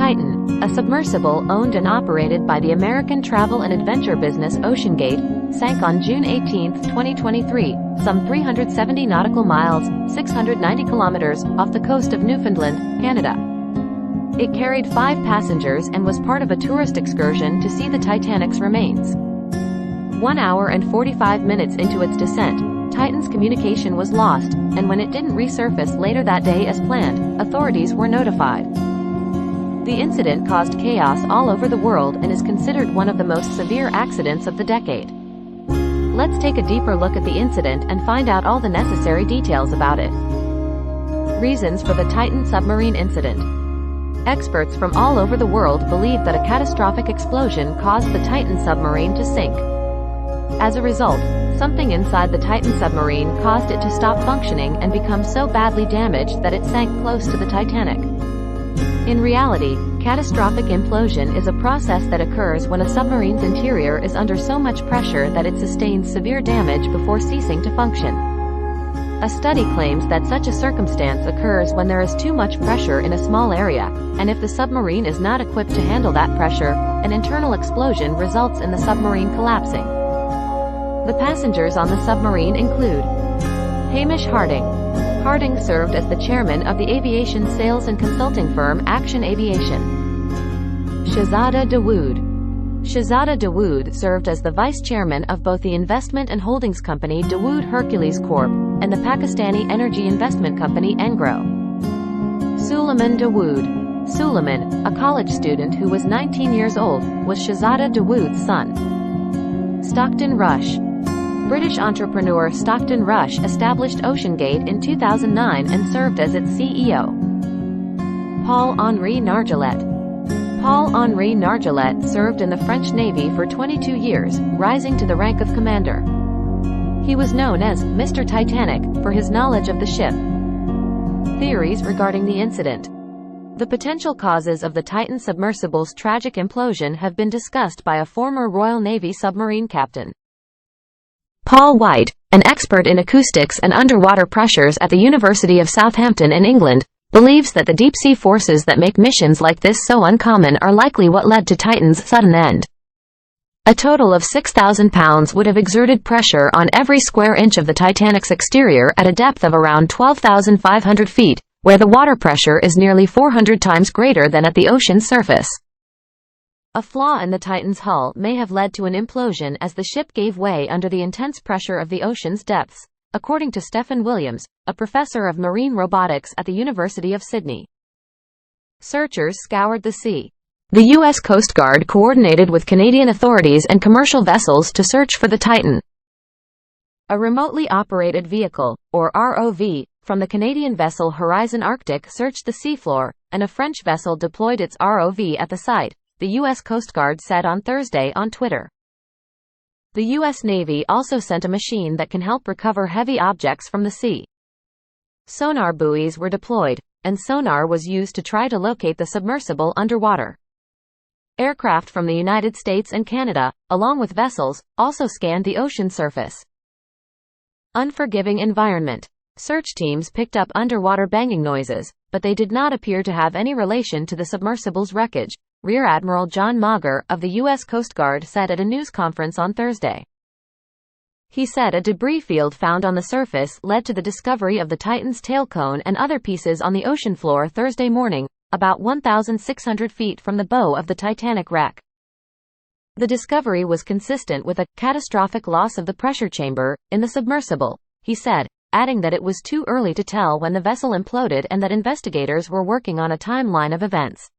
Titan, a submersible owned and operated by the American travel and adventure business OceanGate, sank on June 18, 2023, some 370 nautical miles, 690 kilometers, off the coast of Newfoundland, Canada. It carried 5 passengers and was part of a tourist excursion to see the Titanic's remains. 1 hour and 45 minutes into its descent, Titan's communication was lost, and when it didn't resurface later that day as planned, authorities were notified. The incident caused chaos all over the world and is considered one of the most severe accidents of the decade. Let's take a deeper look at the incident and find out all the necessary details about it. Reasons for the Titan submarine incident. Experts from all over the world believe that a catastrophic explosion caused the Titan submarine to sink. As a result, something inside the Titan submarine caused it to stop functioning and become so badly damaged that it sank close to the Titanic. In reality, catastrophic implosion is a process that occurs when a submarine's interior is under so much pressure that it sustains severe damage before ceasing to function. A study claims that such a circumstance occurs when there is too much pressure in a small area, and if the submarine is not equipped to handle that pressure, an internal explosion results in the submarine collapsing. The passengers on the submarine include Hamish Harding. Harding served as the chairman of the aviation sales and consulting firm Action Aviation. Shahzada Dawood. Shahzada Dawood served as the vice chairman of both the investment and holdings company Dawood Hercules Corp. And the Pakistani energy investment company Engro. Suleiman Dawood. Suleiman, a college student who was 19 years old, was Shahzada Dawood's son. Stockton Rush. British entrepreneur Stockton Rush established OceanGate in 2009 and served as its CEO. Paul-Henri Nargeolet. Paul-Henri Nargeolet served in the French Navy for 22 years, rising to the rank of commander. He was known as Mr. Titanic for his knowledge of the ship. Theories regarding the incident. The potential causes of the Titan submersible's tragic implosion have been discussed by a former Royal Navy submarine captain. Paul White, an expert in acoustics and underwater pressures at the University of Southampton in England, believes that the deep-sea forces that make missions like this so uncommon are likely what led to Titan's sudden end. A total of 6,000 pounds would have exerted pressure on every square inch of the Titanic's exterior at a depth of around 12,500 feet, where the water pressure is nearly 400 times greater than at the ocean's surface. A flaw in the Titan's hull may have led to an implosion as the ship gave way under the intense pressure of the ocean's depths, according to Stephen Williams, a professor of marine robotics at the University of Sydney. Searchers scoured the sea. The U.S. Coast Guard coordinated with Canadian authorities and commercial vessels to search for the Titan. A remotely operated vehicle, or ROV, from the Canadian vessel Horizon Arctic searched the seafloor, and a French vessel deployed its ROV at the site, the U.S. Coast Guard said on Thursday on Twitter. The U.S. Navy also sent a machine that can help recover heavy objects from the sea. Sonar buoys were deployed, and sonar was used to try to locate the submersible underwater. Aircraft from the United States and Canada, along with vessels, also scanned the ocean surface. Unforgiving environment. Search teams picked up underwater banging noises, but they did not appear to have any relation to the submersible's wreckage, Rear Admiral John Mauger of the U.S. Coast Guard said at a news conference on Thursday. He said a debris field found on the surface led to the discovery of the Titan's tail cone and other pieces on the ocean floor Thursday morning, about 1,600 feet from the bow of the Titanic wreck. The discovery was consistent with a catastrophic loss of the pressure chamber in the submersible, he said, adding that it was too early to tell when the vessel imploded and that investigators were working on a timeline of events.